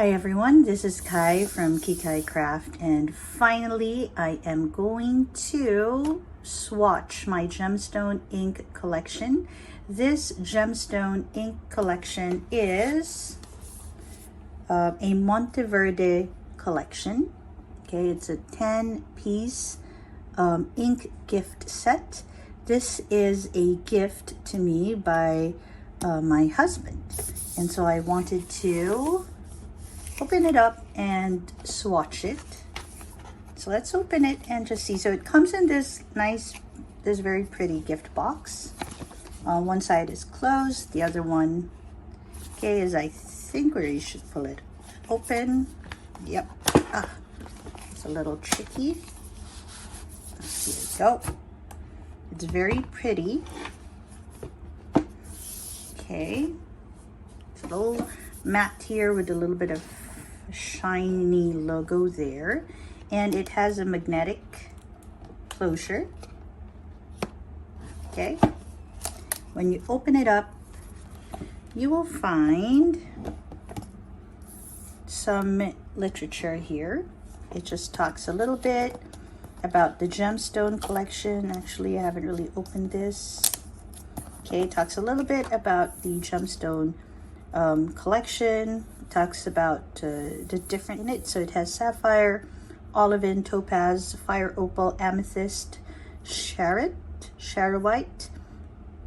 Hi everyone, this is Kai from Kikai Craft, and finally I am going to swatch my gemstone ink collection. This gemstone ink collection is a Monteverde collection. Okay, it's a 10-piece ink gift set. This is a gift to me by my husband, and so I wanted to open it up and swatch it. So let's open it and just see. So it comes in this very pretty gift box. One side is closed, the other one, okay, is I think where you should pull it open. Yep. It's a little tricky. Here we go. It's very pretty. Okay. It's a little matte here with a little bit of shiny logo there, and it has a magnetic closure. Okay, when you open it up, you will find some literature here. It just talks a little bit about the gemstone collection. Actually, I haven't really opened this. Okay, it talks a little bit about the gemstone collection. Talks about the different in it. So it has Sapphire, Olivine, Topaz, Fire, Opal, Amethyst, Charoite,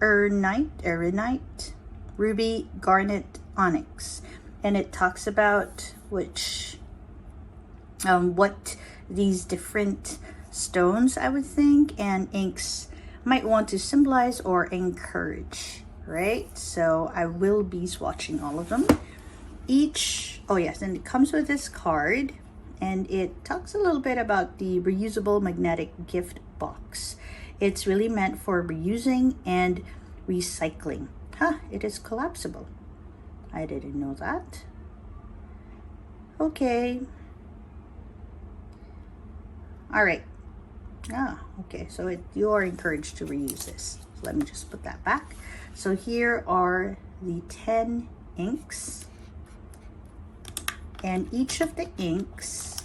Erinite, Ruby, Garnet, Onyx. And it talks about what these different stones, I would think, and inks might want to symbolize or encourage, right? So I will be swatching all of them. Oh yes, and it comes with this card, and it talks a little bit about the reusable magnetic gift box. It's really meant for reusing and recycling. It is collapsible. I didn't know that. Okay. All right. Okay, so you are encouraged to reuse this. So let me just put that back. So here are the 10 inks. And each of the inks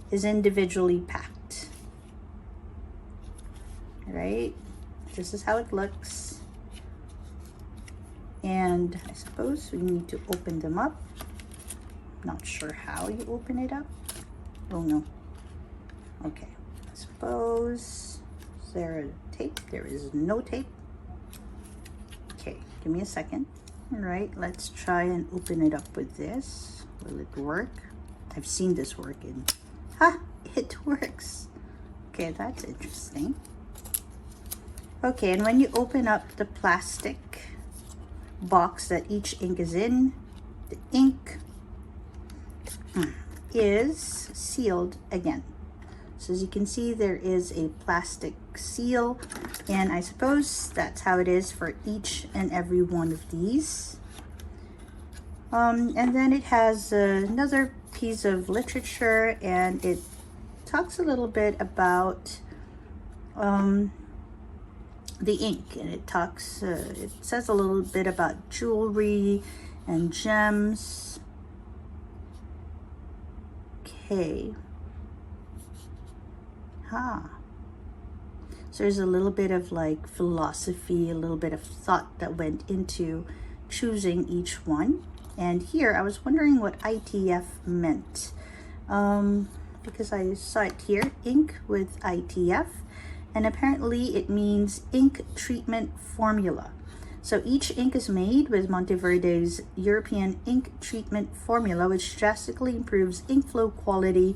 is individually packed. Right? This is how it looks. And I suppose we need to open them up. Not sure how you open it up. Oh no. Okay. I suppose, is there a tape? There is no tape. Okay, give me a second. All right, let's try and open it up with this. Will it work? I've seen this working. It works. Okay, that's interesting. Okay, and when you open up the plastic box that each ink is in, the ink is sealed again. So as you can see, there is a plastic seal, and I suppose that's how it is for each and every one of these. And then it has another piece of literature, and it talks a little bit about the ink, and it says a little bit about jewelry and gems. Okay. So there's a little bit of like philosophy, a little bit of thought that went into choosing each one. And here I was wondering what ITF meant, because I saw it here, ink with ITF, and apparently it means ink treatment formula. So each ink is made with Monteverde's European ink treatment formula, which drastically improves ink flow quality,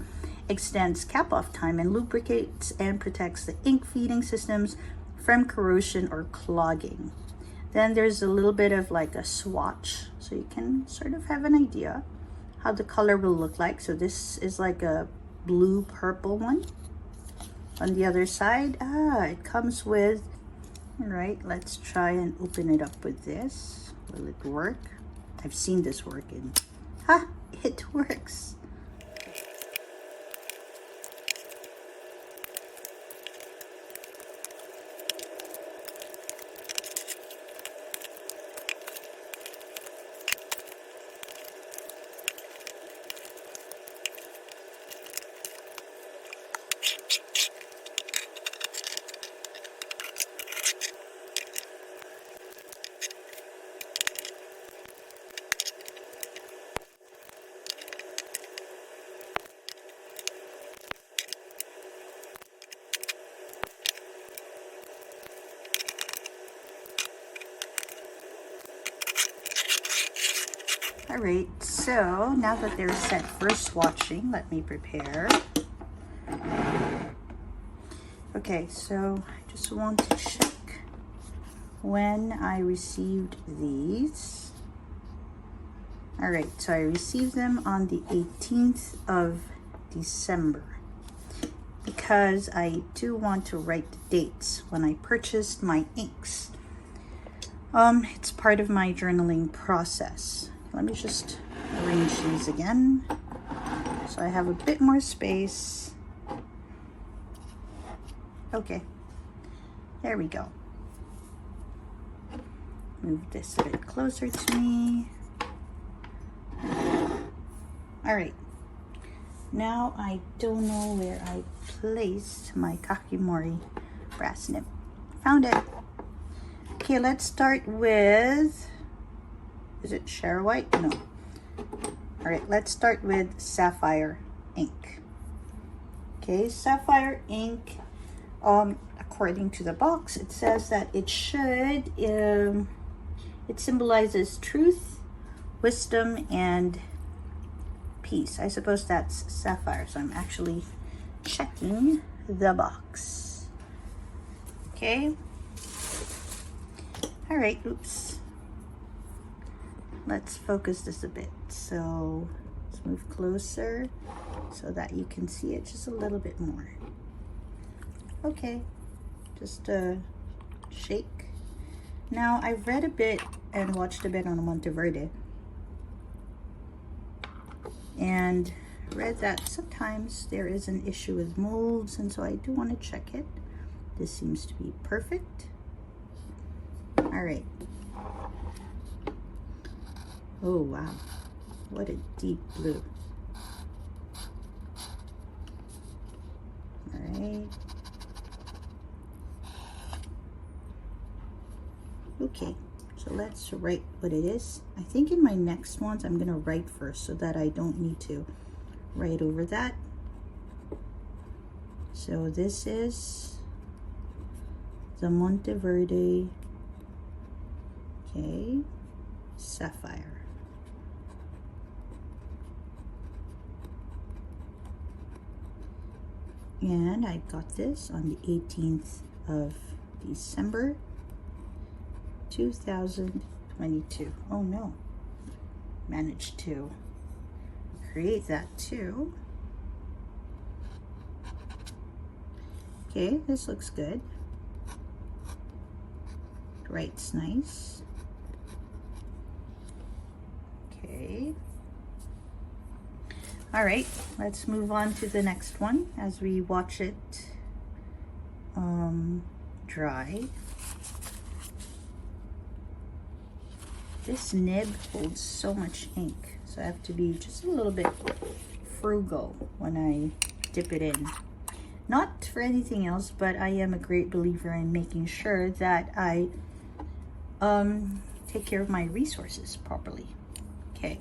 extends cap-off time, and lubricates and protects the ink feeding systems from corrosion or clogging. Then there's a little bit of like a swatch, so you can sort of have an idea how the color will look like. So this is like a blue-purple one. On the other side, it comes with, all right, let's try and open it up with this. Will it work? I've seen this working. It works. All right, so now that they're set for swatching, let me prepare. Okay, so I just want to check when I received these. All right, so I received them on the 18th of December because I do want to write the dates when I purchased my inks. It's part of my journaling process. Let me just arrange these again so I have a bit more space. Okay, there we go. Move this a bit closer to me. All right, now I don't know where I placed my Kakimori brass nib. Found it. Okay, let's start with, is it Charoite? No. All right, let's start with Sapphire ink. Okay, Sapphire ink, according to the box, it says that it should, it symbolizes truth, wisdom, and peace. I suppose that's sapphire, so I'm actually checking the box. Okay. All right, oops. Let's focus this a bit. So let's move closer so that you can see it just a little bit more. Okay, just shake. Now, I've read a bit and watched a bit on Monteverde and read that sometimes there is an issue with molds, and so I do want to check it. This seems to be perfect. All right. Oh, wow. What a deep blue. All right. Okay, so let's write what it is. I think in my next ones, I'm gonna write first so that I don't need to write over that. So this is the Monteverde, okay, Sapphire. And I got this on the 18th of December 2022. Oh no, managed to create that too. Okay, this looks good. Writes nice. Okay. All right, let's move on to the next one as we watch it dry. This nib holds so much ink, so I have to be just a little bit frugal when I dip it in. Not for anything else, but I am a great believer in making sure that I take care of my resources properly. Okay,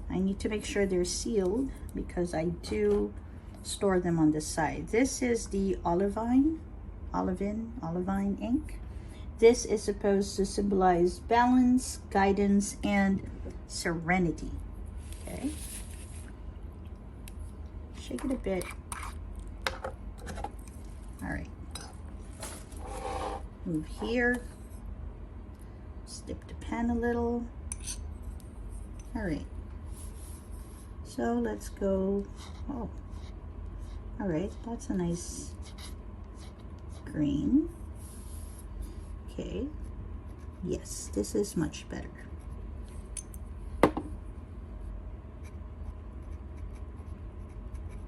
I need to make sure they're sealed because I do store them on the side. This is the Olivine ink. This is supposed to symbolize balance, guidance, and serenity. Okay. Shake it a bit. All right. Move here. Dip the pen a little. All right. So let's go. Oh. All right. That's a nice green. Okay, yes, this is much better.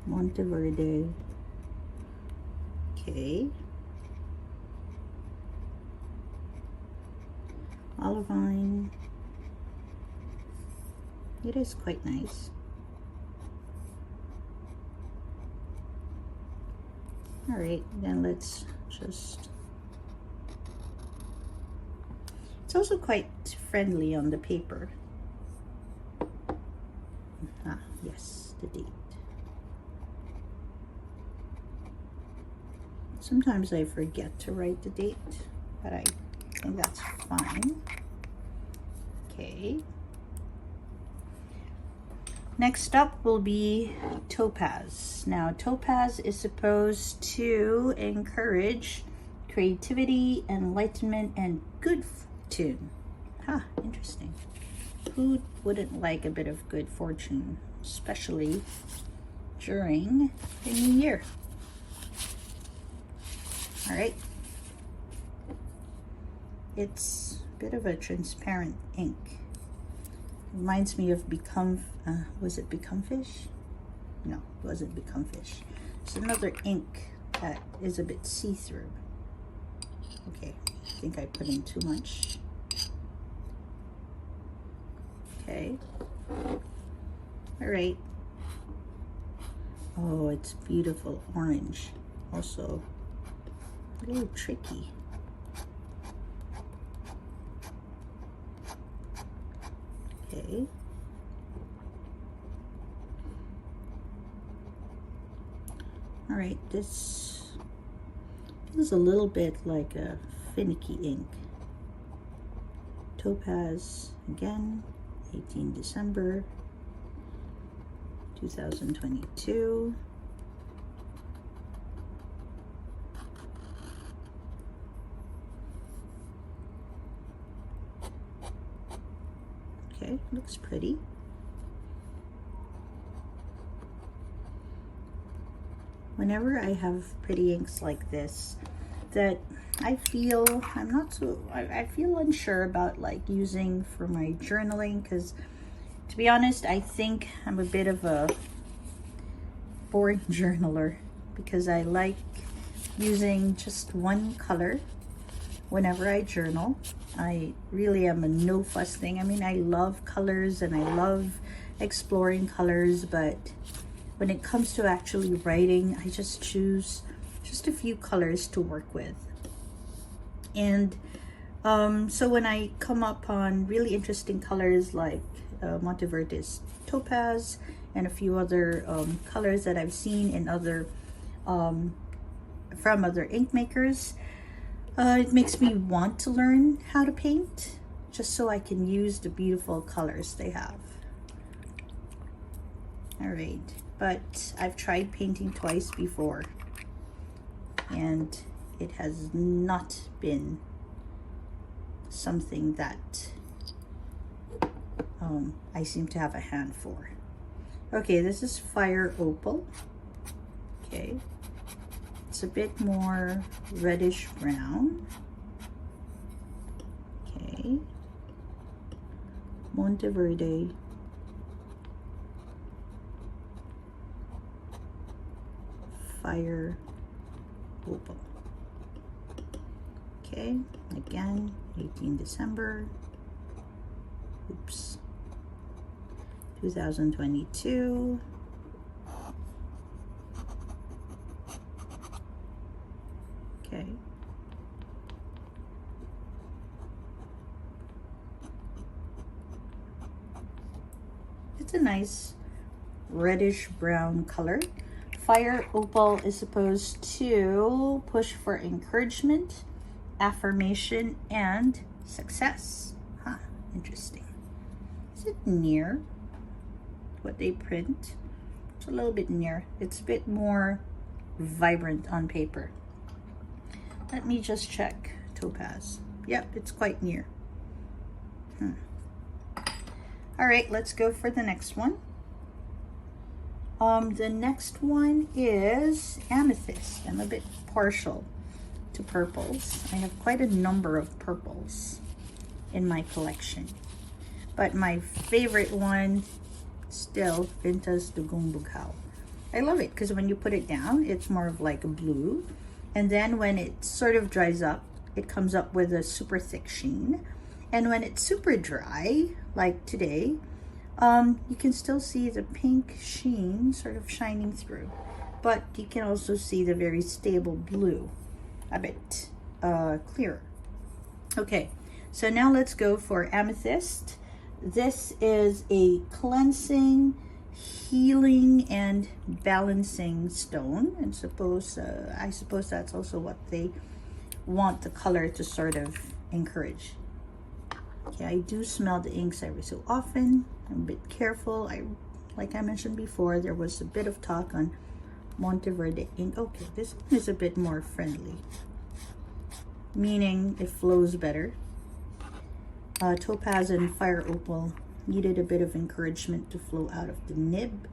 Monteverde. Okay. Olivine. It is quite nice. All right, then let's just, it's also quite friendly on the paper. Ah, yes, the date. Sometimes I forget to write the date, but I think that's fine. Okay. Next up will be Topaz. Now, Topaz is supposed to encourage creativity, enlightenment, and good fortune. Huh, interesting. Who wouldn't like a bit of good fortune, especially during the new year? All right. It's a bit of a transparent ink. Reminds me of was it Become Fish? No, it wasn't Become Fish. It's another ink that is a bit see-through. Okay, I think I put in too much. Okay. All right. Oh, it's beautiful orange. Also, a little tricky. Okay. All right, this feels a little bit like a finicky ink. Topaz again, 18 December 2022. Okay, looks pretty. Whenever I have pretty inks like this, that I feel I feel unsure about like using for my journaling, because to be honest, I think I'm a bit of a boring journaler, because I like using just one color whenever I journal. I really am a no fuss thing. I mean, I love colors and I love exploring colors, but when it comes to actually writing, I just choose just a few colors to work with. And so when I come up on really interesting colors like Monteverde's Topaz and a few other colors that I've seen in other from other ink makers, it makes me want to learn how to paint, just so I can use the beautiful colors they have. All right, but I've tried painting twice before, and it has not been something that I seem to have a hand for. Okay, this is Fire Opal. Okay, it's a bit more reddish brown. Okay, Monteverde Fire Opal. Okay, again, 18 December. Oops. 2022. Okay. It's a nice reddish brown color. Fire Opal is supposed to push for encouragement, affirmation, and success. Huh, interesting. Is it near what they print? It's a little bit near. It's a bit more vibrant on paper. Let me just check Topaz. Yep, it's quite near. All right, let's go for the next one. The next one is Amethyst. I'm a bit partial to purples. I have quite a number of purples in my collection, but my favorite one still Vintas Dugong Bughaw. I love it because when you put it down, it's more of like a blue, and then when it sort of dries up, it comes up with a super thick sheen, and when it's super dry, like today, you can still see the pink sheen sort of shining through, but you can also see the very stable blue a bit clearer. Okay, so now let's go for Amethyst. This is a cleansing, healing, and balancing stone, and I suppose that's also what they want the color to sort of encourage. Okay, I do smell the inks every so often. I'm a bit careful. I like I mentioned before, there was a bit of talk on Monteverde ink. Okay, this one is a bit more friendly, meaning it flows better. Topaz and Fire Opal needed a bit of encouragement to flow out of the nib.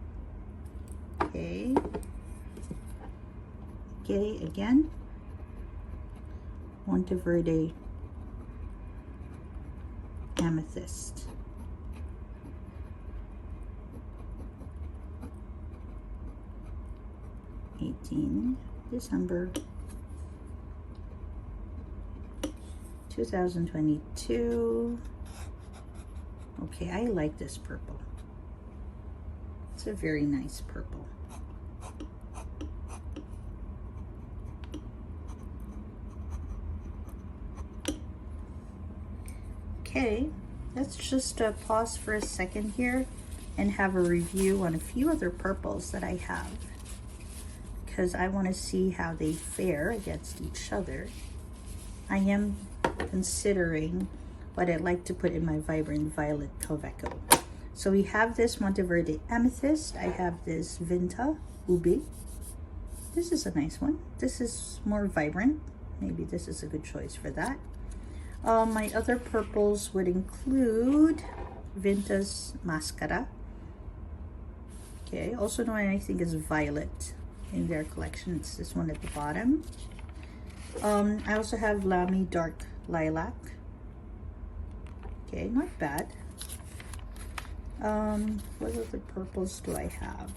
Okay. Okay, again. Monteverde Amethyst. December 2022. Okay, I like this purple. It's a very nice purple. Okay, let's just pause for a second here and have a review on a few other purples that I have, because I want to see how they fare against each other. I am considering what I'd like to put in my Vibrant Violet Quelveco. So we have this Monteverde Amethyst. I have this Vinta Ubi. This is a nice one. This is more vibrant. Maybe this is a good choice for that. My other purples would include Vinta's Mascara. Okay, also known I think as Violet in their collection. It's this one at the bottom. I also have Lamy Dark Lilac. Okay, not bad. What other purples do I have?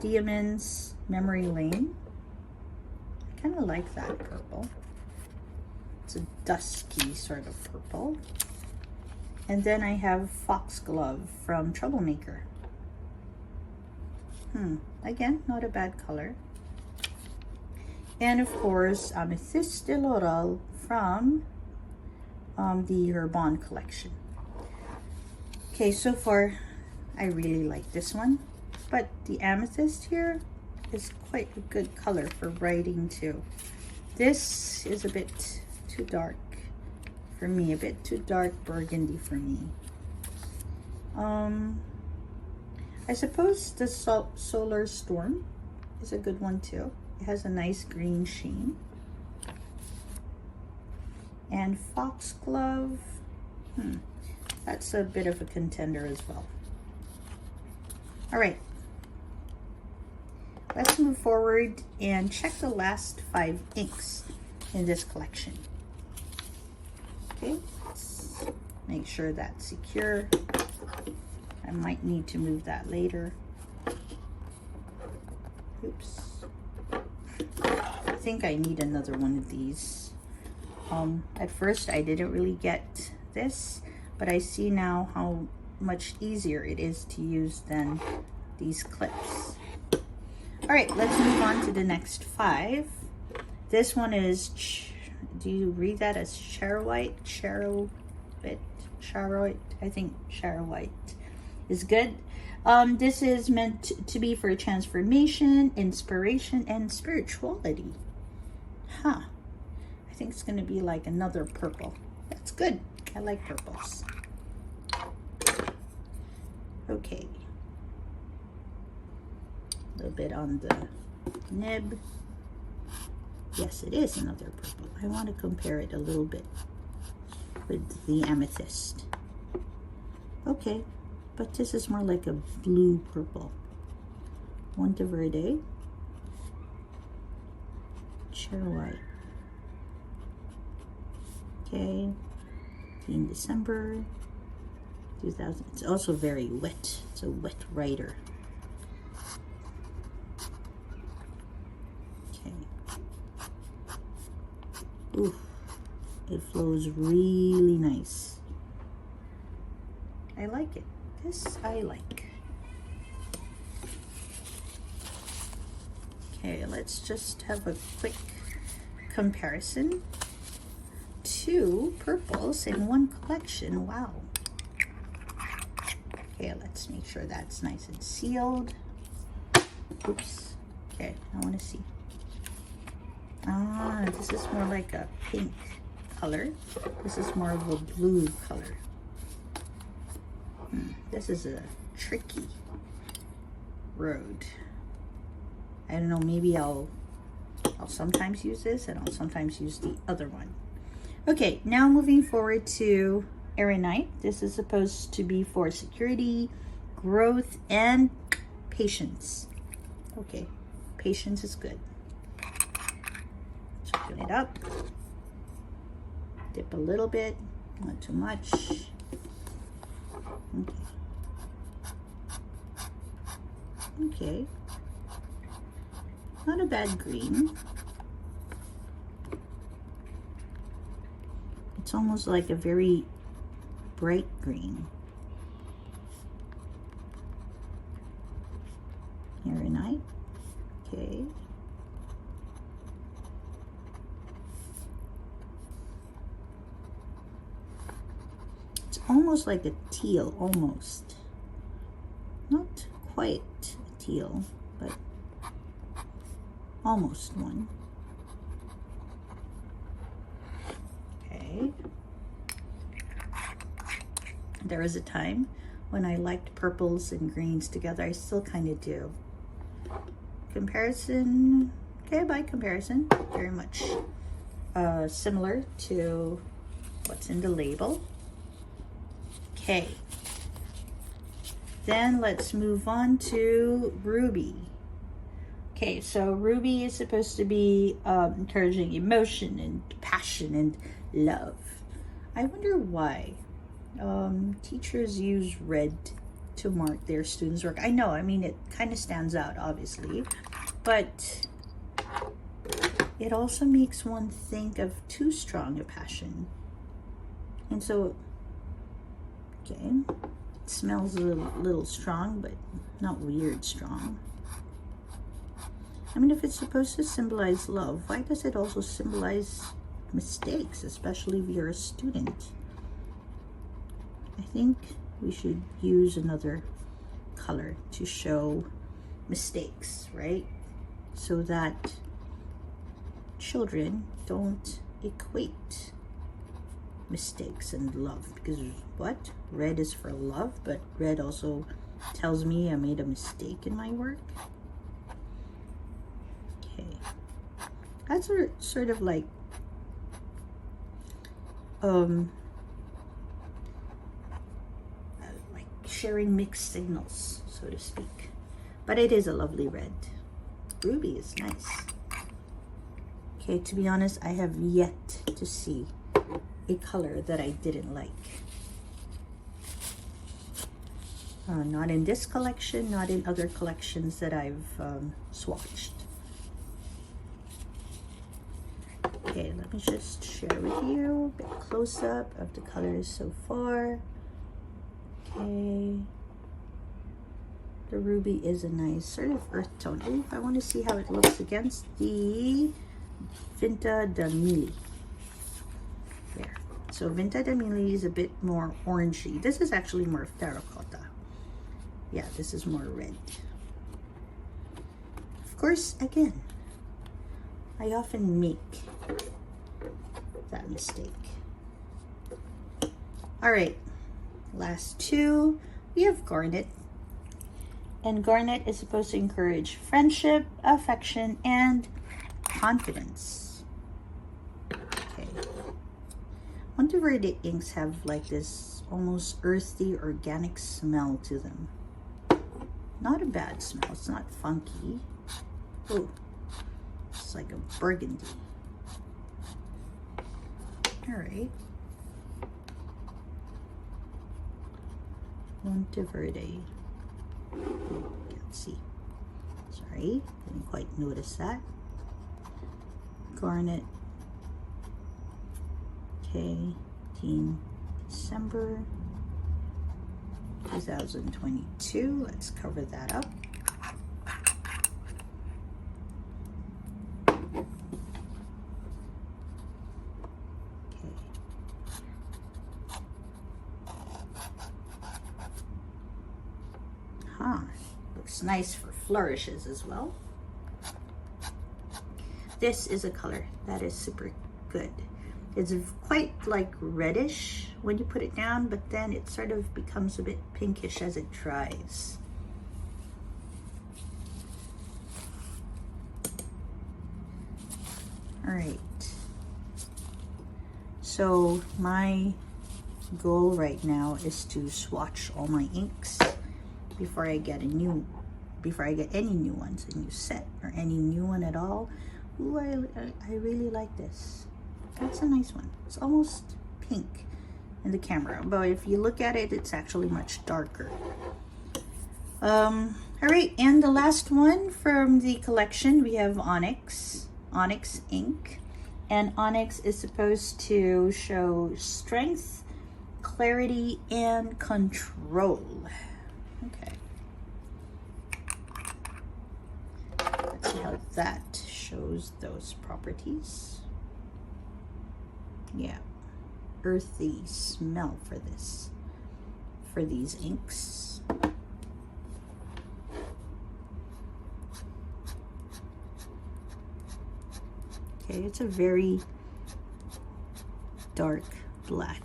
Diamond's Memory Lane. I kind of like that purple. It's a dusky sort of purple. And then I have Foxglove from Troublemaker. Again, not a bad color. And of course, Amethyst de Laurel from the Herbon collection. Okay, so far I really like this one, but the amethyst here is quite a good color for writing too. This is a bit too dark for me, a bit too dark burgundy for me. I suppose the Solar Storm is a good one too. It has a nice green sheen. And Foxglove, that's a bit of a contender as well. All right, let's move forward and check the last 5 inks in this collection. Okay, let's make sure that's secure. I might need to move that later. Oops. I think I need another one of these. At first I didn't really get this, but I see now how much easier it is to use than these clips. All right, let's move on to the next 5. This one is, do you read that as Charoite? Charoite, I think Charoite is good. This is meant to be for transformation, inspiration, and spirituality. I think it's gonna be like another purple. That's good. I like purples. Okay. A little bit on the nib. Yes, it is another purple. I want to compare it a little bit with the amethyst. Okay, but this is more like a blue purple. Monteverde, Charoite. Okay, in December 2000. It's also very wet. It's a wet writer. Okay. Ooh, it flows really nice. I like it. This I like. Okay, let's just have a quick comparison. 2 purples in one collection. Wow. Okay, let's make sure that's nice and sealed. Oops. Okay, I want to see. This is more like a pink color. This is more of a blue color. This is a tricky road. I don't know, maybe I'll sometimes use this and I'll sometimes use the other one. Okay, now moving forward to Erinite. This is supposed to be for security, growth, and patience. Okay, patience is good. Let's open it up. Dip a little bit, not too much. Okay. Not a bad green. It's almost like a very bright green. Erinite. Okay. It's almost like a teal, almost. Not quite a teal, but almost one. Okay. There was a time when I liked purples and greens together. I still kind of do. Comparison, okay, by comparison, very much similar to what's in the label. Okay. Then let's move on to Ruby. Okay, so Ruby is supposed to be encouraging emotion and passion and love. I wonder why teachers use red to mark their students' work. I know, I mean, it kind of stands out, obviously, but it also makes one think of too strong a passion. And so, okay, it smells a little strong, but not weird strong. I mean, if it's supposed to symbolize love, why does it also symbolize mistakes, especially if you're a student? I think we should use another color to show mistakes, right? So that children don't equate mistakes and love. Because what? Red is for love, but red also tells me I made a mistake in my work. That's sort of like sharing mixed signals, so to speak. But it is a lovely red. Ruby is nice. Okay, to be honest, I have yet to see a color that I didn't like. Not in this collection, not in other collections that I've swatched. Okay, let me just share with you a bit close up of the colors so far. Okay, the ruby is a nice sort of earth tone. Ooh, I want to see how it looks against the Vinta da Mili. There. So Vinta da Mili is a bit more orangey. This is actually more terracotta. Yeah, this is more red. Of course, again, I often make that mistake. All right, last two, we have Garnet. And Garnet is supposed to encourage friendship, affection, and confidence. Okay. Monteverde inks have like this almost earthy, organic smell to them. Not a bad smell. It's not funky. Oh, it's like a burgundy. All right. Monteverde. Oh, can't see. Sorry, didn't quite notice that. Garnet. Okay, 18 December 2022. Let's cover that up. Looks nice for flourishes as well. This is a color that is super good. It's quite like reddish when you put it down, but then it sort of becomes a bit pinkish as it dries. All right. So my goal right now is to swatch all my inks before I get any new ones, a new set or any new one at all. Ooh, I really like this. That's a nice one. It's almost pink in the camera, but if you look at it, it's actually much darker. All right, and the last one from the collection, we have Onyx ink. And Onyx is supposed to show strength, clarity, and control. Okay. Let's see how that shows those properties. Yeah, earthy smell for these inks. Okay, it's a very dark black.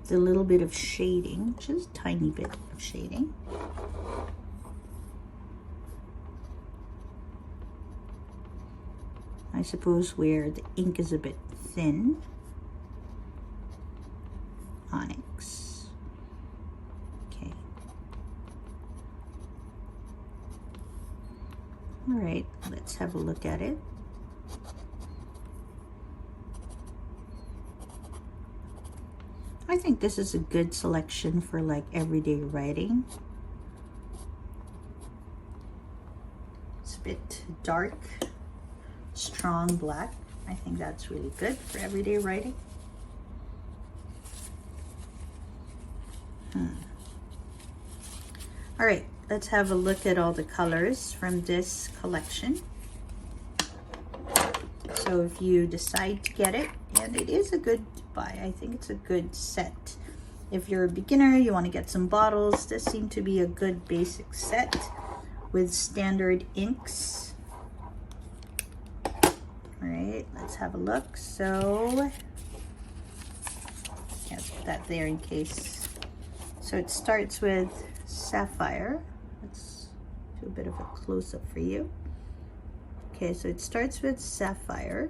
It's a little bit of shading, just a tiny bit of shading. I suppose where the ink is a bit thin. Onyx. Okay. All right, let's have a look at it. I think this is a good selection for like everyday writing. It's a bit dark, strong black. I think that's really good for everyday writing. All right, let's have a look at all the colors from this collection. So if you decide to get it, and it is a good buy, I think it's a good set. If you're a beginner, you want to get some bottles, this seemed to be a good basic set with standard inks. All right, let's have a look. So, yeah, put that there in case. So it starts with Sapphire. Let's do a bit of a close-up for you. Okay, so it starts with Sapphire.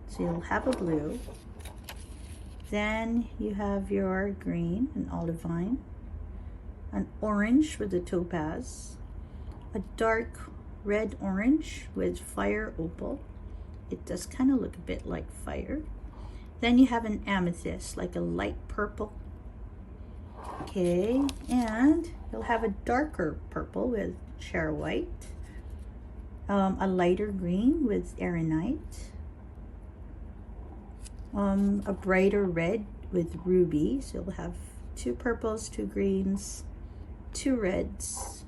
So you'll have a blue. Then you have your green, an Olivine, an orange with a Topaz, a dark red orange with Fire Opal. It does kind of look a bit like fire. Then you have an Amethyst, like a light purple. Okay, and you'll have a darker purple with Charoite, a lighter green with Erinite, a brighter red with Ruby. So you'll have 2 purples, 2 greens, 2 reds.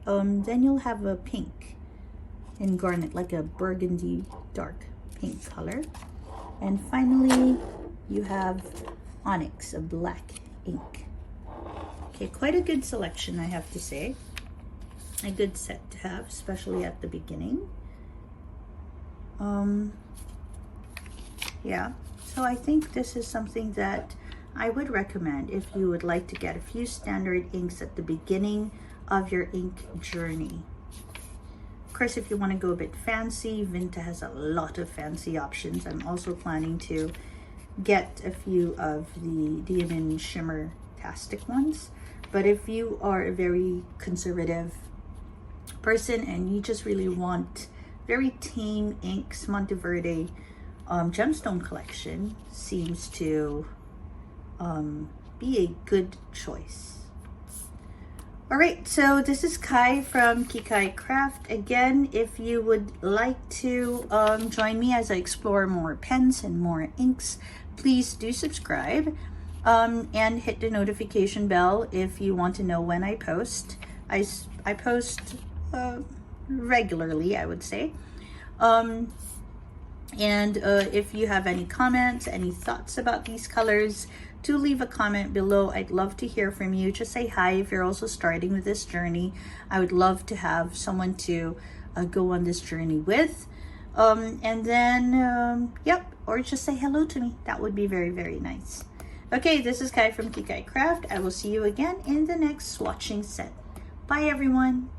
Then you'll have a pink in Garnet, like a burgundy dark pink color. And finally, you have Onyx, a black ink. Okay, quite a good selection, I have to say. A good set to have, especially at the beginning. Yeah, so I think this is something that I would recommend if you would like to get a few standard inks at the beginning of your ink journey. Of course, if you want to go a bit fancy, Vinta has a lot of fancy options. I'm also planning to get a few of the Diamond Shimmer-tastic ones. But if you are a very conservative person and you just really want very tame inks, Monteverde Gemstone Collection seems to be a good choice. All right, so this is Kai from Kikai Craft. Again, if you would like to join me as I explore more pens and more inks, please do subscribe and hit the notification bell if you want to know when I post. I post regularly, I would say. And if you have any comments, any thoughts about these colors, do leave a comment below. I'd love to hear from you. Just say hi if you're also starting with this journey. I would love to have someone to go on this journey with. And then, yep, or just say hello to me. That would be very, very nice. Okay, this is Kai from Kikai Craft. I will see you again in the next swatching set. Bye, everyone.